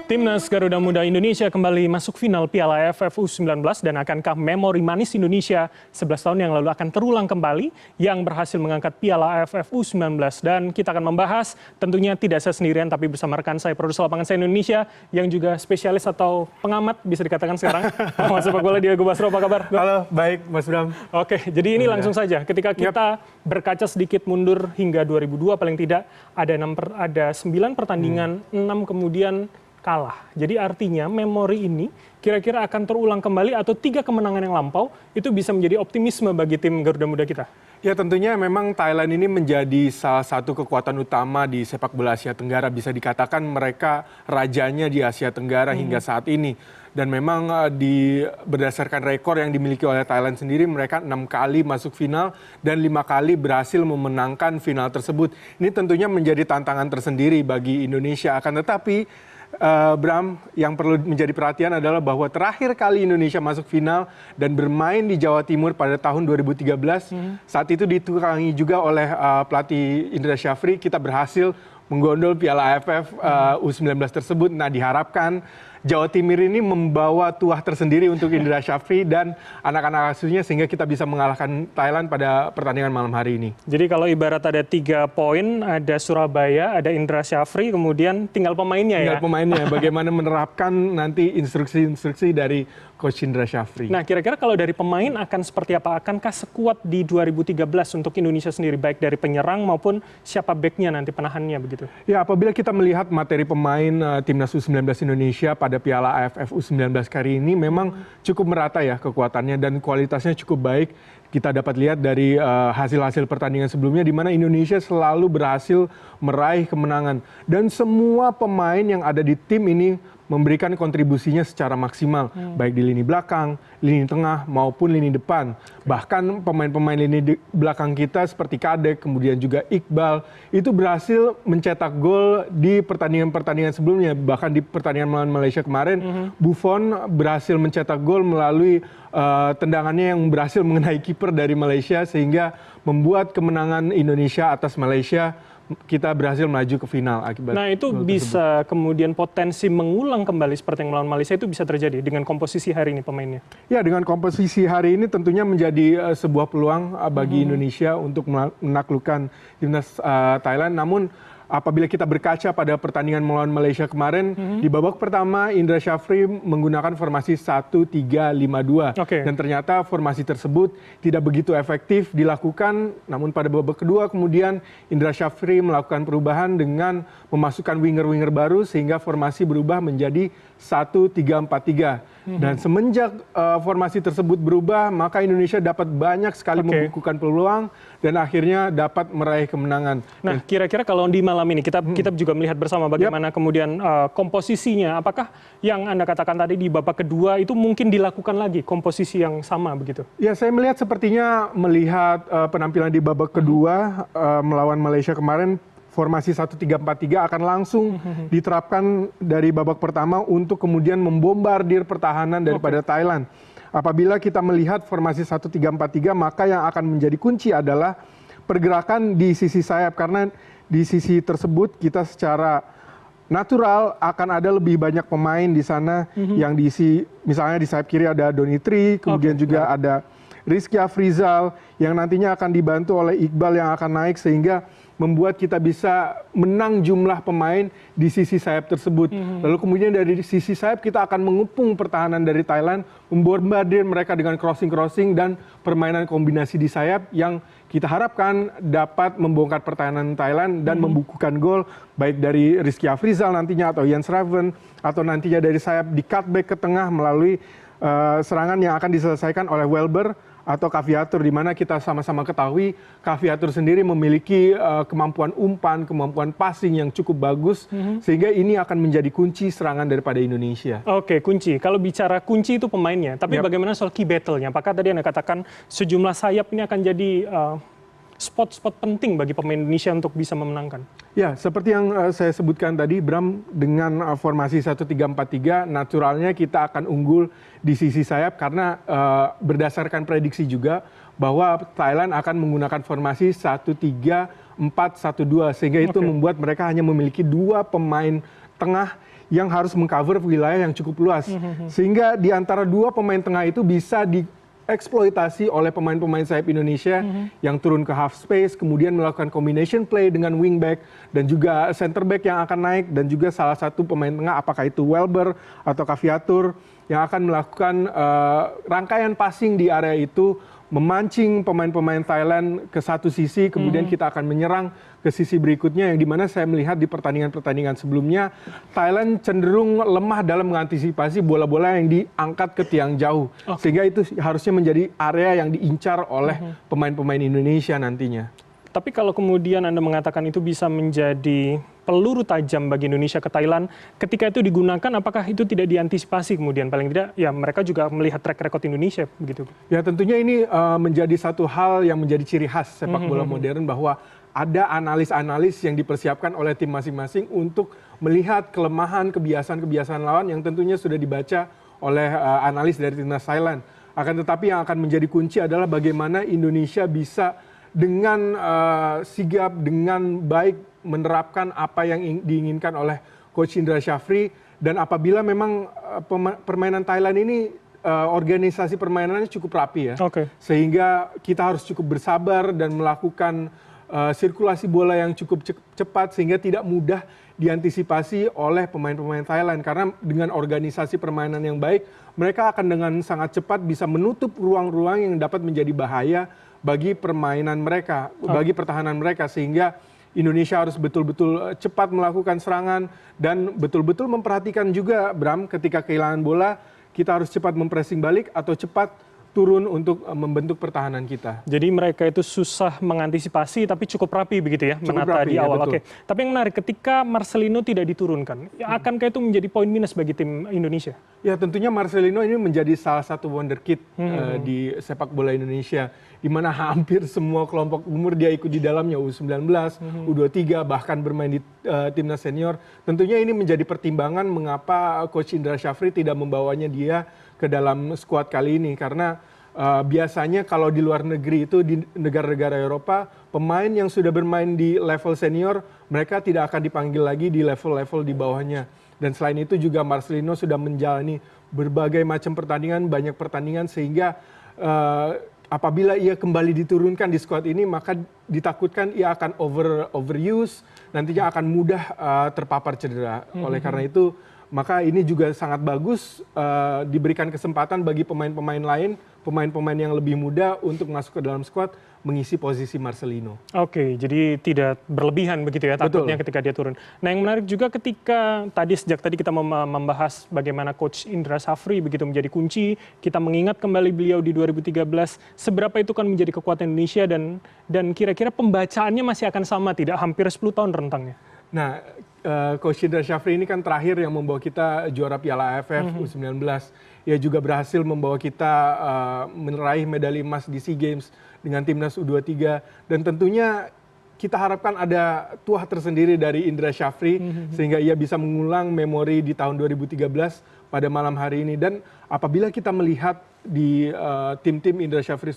Timnas Garuda Muda Indonesia kembali masuk final Piala AFF U19 dan akankah memori manis Indonesia 11 tahun yang lalu akan terulang kembali yang berhasil mengangkat Piala AFF U19. Dan kita akan membahas tentunya tidak saya sendirian tapi bersama rekan saya produser lapangan saya Indonesia yang juga spesialis atau pengamat bisa dikatakan sekarang. Mas sepak bola Diego Basro, apa kabar? Halo, baik Mas Bram. Oke, jadi ini langsung saja ketika kita berkaca sedikit mundur hingga 2002 paling tidak ada 9 pertandingan, 6 kemudian kalah. Jadi artinya memori ini kira-kira akan terulang kembali atau 3 kemenangan yang lampau itu bisa menjadi optimisme bagi tim Garuda Muda kita? Ya tentunya memang Thailand ini menjadi salah satu kekuatan utama di sepak bola Asia Tenggara. Bisa dikatakan mereka rajanya di Asia Tenggara hingga saat ini. Dan memang berdasarkan rekor yang dimiliki oleh Thailand sendiri, mereka 6 kali masuk final dan 5 kali berhasil memenangkan final tersebut. Ini tentunya menjadi tantangan tersendiri bagi Indonesia. Akan tetapi Bram, yang perlu menjadi perhatian adalah bahwa terakhir kali Indonesia masuk final dan bermain di Jawa Timur pada tahun 2013, saat itu ditukangi juga oleh pelatih Indra Syafri, kita berhasil menggondol Piala AFF U19 tersebut. Nah, diharapkan Jawa Timur ini membawa tuah tersendiri untuk Indra Syafri dan anak-anak asuhnya sehingga kita bisa mengalahkan Thailand pada pertandingan malam hari ini. Jadi kalau ibarat ada 3 poin, ada Surabaya, ada Indra Syafri, kemudian tinggal pemainnya ya? Tinggal pemainnya, bagaimana menerapkan nanti instruksi-instruksi dari Coach Indra Syafri. Nah, kira-kira kalau dari pemain akan seperti apa? Akankah sekuat di 2013 untuk Indonesia sendiri, baik dari penyerang maupun siapa backnya nanti penahannya begitu? Ya, apabila kita melihat materi pemain Timnas U19 Indonesia pada Piala AFF U19 kali ini memang cukup merata ya kekuatannya dan kualitasnya cukup baik. Kita dapat lihat dari hasil-hasil pertandingan sebelumnya di mana Indonesia selalu berhasil meraih kemenangan. Dan semua pemain yang ada di tim ini memberikan kontribusinya secara maksimal, baik di lini belakang, lini tengah, maupun lini depan. Bahkan pemain-pemain lini belakang kita seperti Kadek, kemudian juga Iqbal, itu berhasil mencetak gol di pertandingan-pertandingan sebelumnya. Bahkan di pertandingan melawan Malaysia kemarin, Buffon berhasil mencetak gol melalui tendangannya yang berhasil mengenai kiper dari Malaysia, sehingga membuat kemenangan Indonesia atas Malaysia, kita berhasil melaju ke final akibat. Nah, itu bisa kemudian potensi mengulang kembali seperti yang melawan Malaysia itu bisa terjadi dengan komposisi hari ini pemainnya? Ya, dengan komposisi hari ini tentunya menjadi sebuah peluang bagi Indonesia untuk menaklukkan timnas Thailand. Namun apabila kita berkaca pada pertandingan melawan Malaysia kemarin, di babak pertama Indra Syafri menggunakan formasi 1-3-5-2. Dan ternyata formasi tersebut tidak begitu efektif dilakukan. Namun pada babak kedua kemudian Indra Syafri melakukan perubahan dengan memasukkan winger-winger baru sehingga formasi berubah menjadi 1-3-4-3. Dan semenjak formasi tersebut berubah, maka Indonesia dapat banyak sekali membukukan peluang dan akhirnya dapat meraih kemenangan. Nah, kira-kira kalau di malam ini kita juga melihat bersama bagaimana kemudian komposisinya. Apakah yang Anda katakan tadi di babak kedua itu mungkin dilakukan lagi komposisi yang sama begitu? Ya, saya melihat sepertinya melihat penampilan di babak kedua melawan Malaysia kemarin, formasi 1-3-4-3 akan langsung diterapkan dari babak pertama untuk kemudian membombardir pertahanan daripada Thailand. Apabila kita melihat formasi 1-3-4-3, maka yang akan menjadi kunci adalah pergerakan di sisi sayap. Karena di sisi tersebut kita secara natural akan ada lebih banyak pemain di sana yang diisi, misalnya di sayap kiri ada Donitri, kemudian juga ada Rizky Afrizal yang nantinya akan dibantu oleh Iqbal yang akan naik sehingga membuat kita bisa menang jumlah pemain di sisi sayap tersebut. Lalu kemudian dari sisi sayap kita akan mengepung pertahanan dari Thailand, membombardir mereka dengan crossing-crossing dan permainan kombinasi di sayap yang kita harapkan dapat membongkar pertahanan Thailand dan membukukan gol baik dari Rizky Afrizal nantinya atau Jens Raven atau nantinya dari sayap di cutback ke tengah melalui serangan yang akan diselesaikan oleh Welber atau Caviatur, di mana kita sama-sama ketahui Caviatur sendiri memiliki kemampuan umpan, kemampuan passing yang cukup bagus, sehingga ini akan menjadi kunci serangan daripada Indonesia. Oke, kunci. Kalau bicara kunci itu pemainnya, tapi bagaimana soal key battle-nya? Apakah tadi Anda katakan sejumlah sayap ini akan jadi spot-spot penting bagi pemain Indonesia untuk bisa memenangkan? Ya, seperti yang saya sebutkan tadi, Bram, dengan formasi 1-3-4-3, naturalnya kita akan unggul di sisi sayap karena berdasarkan prediksi juga bahwa Thailand akan menggunakan formasi 1-3-4-1-2, sehingga itu membuat mereka hanya memiliki 2 pemain tengah yang harus mengcover wilayah yang cukup luas. Sehingga di antara dua pemain tengah itu bisa dieksploitasi oleh pemain-pemain sayap Indonesia yang turun ke half space, kemudian melakukan combination play dengan wingback dan juga center back yang akan naik, dan juga salah satu pemain tengah apakah itu Welber atau Caviatur yang akan melakukan rangkaian passing di area itu, memancing pemain-pemain Thailand ke satu sisi, kemudian kita akan menyerang ke sisi berikutnya, yang dimana saya melihat di pertandingan-pertandingan sebelumnya Thailand cenderung lemah dalam mengantisipasi bola-bola yang diangkat ke tiang jauh, sehingga itu harusnya menjadi area yang diincar oleh pemain-pemain Indonesia nantinya. Tapi kalau kemudian Anda mengatakan itu bisa menjadi peluru tajam bagi Indonesia ke Thailand, ketika itu digunakan, apakah itu tidak diantisipasi kemudian? Paling tidak, ya mereka juga melihat track record Indonesia, begitu. Ya tentunya ini menjadi satu hal yang menjadi ciri khas sepak bola modern, bahwa ada analis-analis yang dipersiapkan oleh tim masing-masing untuk melihat kelemahan, kebiasaan-kebiasaan lawan yang tentunya sudah dibaca oleh analis dari timnas Thailand. Akan tetapi yang akan menjadi kunci adalah bagaimana Indonesia bisa dengan sigap, dengan baik menerapkan apa yang diinginkan oleh Coach Indra Syafri, dan apabila memang permainan Thailand ini organisasi permainannya cukup rapi ya, sehingga kita harus cukup bersabar dan melakukan sirkulasi bola yang cukup cepat sehingga tidak mudah diantisipasi oleh pemain-pemain Thailand, karena dengan organisasi permainan yang baik mereka akan dengan sangat cepat bisa menutup ruang-ruang yang dapat menjadi bahaya bagi permainan mereka, bagi pertahanan mereka, sehingga Indonesia harus betul-betul cepat melakukan serangan dan betul-betul memperhatikan juga, Bram, ketika kehilangan bola kita harus cepat mempressing balik atau cepat turun untuk membentuk pertahanan kita. Jadi mereka itu susah mengantisipasi tapi cukup rapi begitu ya, menata di awal. Oke. Tapi yang menarik, ketika Marcelino tidak diturunkan, akankah itu menjadi poin minus bagi tim Indonesia? Ya tentunya Marcelino ini menjadi salah satu wonderkid di sepak bola Indonesia, di mana hampir semua kelompok umur dia ikut di dalamnya, U19, U23, bahkan bermain di timnas senior. Tentunya ini menjadi pertimbangan mengapa Coach Indra Syafri tidak membawanya dia ke dalam skuad kali ini, karena biasanya kalau di luar negeri itu, di negara-negara Eropa, pemain yang sudah bermain di level senior mereka tidak akan dipanggil lagi di level-level di bawahnya. Dan selain itu juga Marcelino sudah menjalani berbagai macam pertandingan, banyak pertandingan, sehingga apabila ia kembali diturunkan di skuad ini maka ditakutkan ia akan overuse, nantinya akan mudah terpapar cedera. Oleh karena itu maka ini juga sangat bagus diberikan kesempatan bagi pemain-pemain lain, pemain-pemain yang lebih muda untuk masuk ke dalam skuad mengisi posisi Marcelino. Oke, jadi tidak berlebihan begitu ya takutnya ketika dia turun. Nah yang menarik juga ketika sejak tadi kita membahas bagaimana Coach Indra Syafri begitu menjadi kunci, kita mengingat kembali beliau di 2013, seberapa itu kan menjadi kekuatan Indonesia, dan kira-kira pembacaannya masih akan sama tidak, hampir 10 tahun rentangnya. Nah, Coach Indra Syafri ini kan terakhir yang membawa kita juara Piala AFF U19. Ia juga berhasil membawa kita meraih medali emas di SEA Games dengan timnas U23. Dan tentunya kita harapkan ada tuah tersendiri dari Indra Syafri sehingga ia bisa mengulang memori di tahun 2013 pada malam hari ini. Dan apabila kita melihat di tim-tim Indra Syafri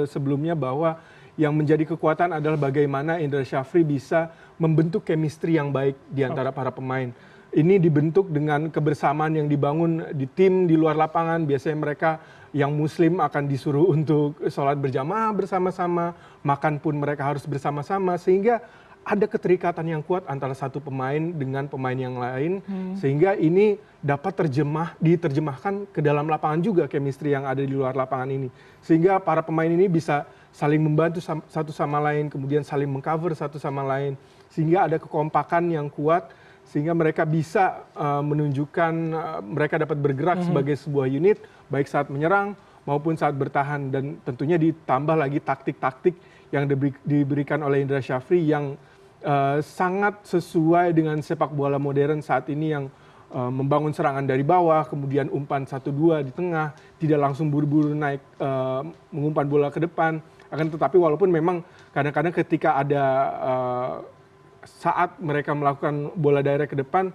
sebelumnya, bahwa yang menjadi kekuatan adalah bagaimana Indra Syafri bisa membentuk chemistry yang baik di antara para pemain. Ini dibentuk dengan kebersamaan yang dibangun di tim di luar lapangan. Biasanya mereka yang muslim akan disuruh untuk sholat berjamaah bersama-sama, makan pun mereka harus bersama-sama, sehingga ada keterikatan yang kuat antara satu pemain dengan pemain yang lain, sehingga ini dapat diterjemahkan ke dalam lapangan juga, chemistry yang ada di luar lapangan ini. Sehingga para pemain ini bisa saling membantu satu sama lain, kemudian saling mengcover satu sama lain, sehingga ada kekompakan yang kuat, sehingga mereka bisa menunjukkan mereka dapat bergerak sebagai sebuah unit, baik saat menyerang maupun saat bertahan. Dan tentunya ditambah lagi taktik-taktik yang diberikan oleh Indra Syafri yang sangat sesuai dengan sepak bola modern saat ini, yang membangun serangan dari bawah, kemudian umpan 1-2 di tengah, tidak langsung buru-buru naik mengumpan bola ke depan. Akan tetapi walaupun memang kadang-kadang ketika ada saat mereka melakukan bola direct ke depan,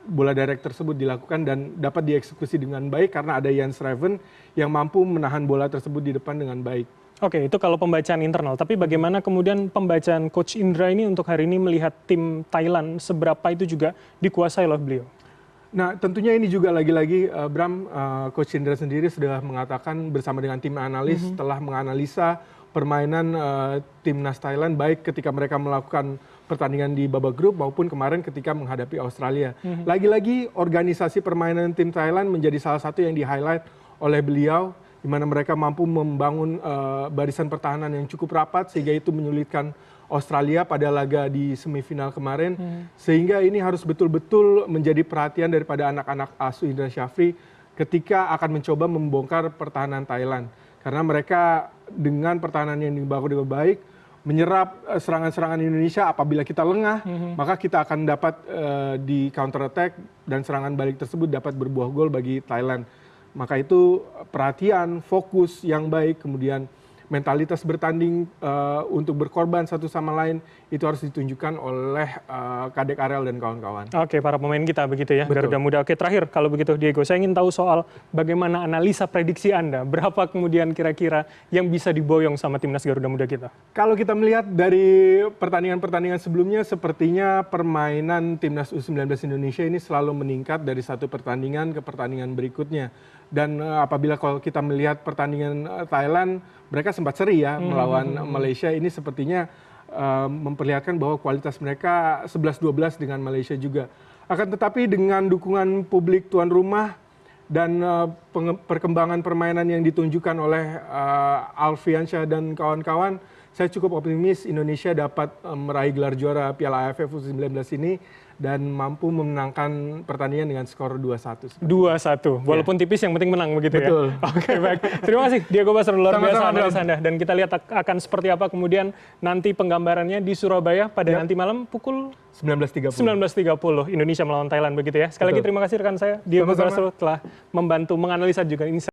bola direct tersebut dilakukan dan dapat dieksekusi dengan baik karena ada Jens Raven yang mampu menahan bola tersebut di depan dengan baik. Oke, itu kalau pembacaan internal. Tapi bagaimana kemudian pembacaan Coach Indra ini untuk hari ini melihat tim Thailand, seberapa itu juga dikuasai oleh beliau? Nah, tentunya ini juga lagi-lagi Bram, Coach Indra sendiri sudah mengatakan bersama dengan tim analis telah menganalisa permainan timnas Thailand baik ketika mereka melakukan pertandingan di babak grup maupun kemarin ketika menghadapi Australia. Lagi-lagi organisasi permainan tim Thailand menjadi salah satu yang di-highlight oleh beliau, di mana mereka mampu membangun barisan pertahanan yang cukup rapat sehingga itu menyulitkan Australia pada laga di semifinal kemarin, sehingga ini harus betul-betul menjadi perhatian daripada anak-anak asuh Indra Syafri ketika akan mencoba membongkar pertahanan Thailand. Karena mereka dengan pertahanan yang dibangun dengan baik, menyerap serangan-serangan Indonesia. Apabila kita lengah, maka kita akan dapat di counter attack dan serangan balik tersebut dapat berbuah gol bagi Thailand. Maka itu perhatian, fokus yang baik, kemudian mentalitas bertanding untuk berkorban satu sama lain itu harus ditunjukkan oleh Kadek Arel dan kawan-kawan. Oke, para pemain kita begitu ya, Garuda Muda. Oke, terakhir kalau begitu Diego, saya ingin tahu soal bagaimana analisa prediksi Anda. Berapa kemudian kira-kira yang bisa diboyong sama timnas Garuda Muda kita? Kalau kita melihat dari pertandingan-pertandingan sebelumnya, sepertinya permainan timnas U19 Indonesia ini selalu meningkat dari satu pertandingan ke pertandingan berikutnya. Dan apabila kalau kita melihat pertandingan Thailand, mereka sempat seri ya melawan Malaysia. Ini sepertinya memperlihatkan bahwa kualitas mereka 11-12 dengan Malaysia juga. Akan tetapi dengan dukungan publik tuan rumah dan perkembangan permainan yang ditunjukkan oleh Alfiansyah dan kawan-kawan, saya cukup optimis Indonesia dapat meraih gelar juara Piala AFF U19 ini dan mampu memenangkan pertandingan dengan skor 2-1. 2-1, walaupun tipis yang penting menang begitu ya? Betul. Oke, baik. Terima kasih Diego Basro, luar biasa Sama-sama, analis Anda. Dan kita lihat akan seperti apa kemudian nanti penggambarannya di Surabaya pada nanti malam pukul 19.30. 19.30 Indonesia melawan Thailand begitu ya. Sekali lagi terima kasih rekan saya Diego Sama-sama. Basro telah membantu menganalisa juga ini.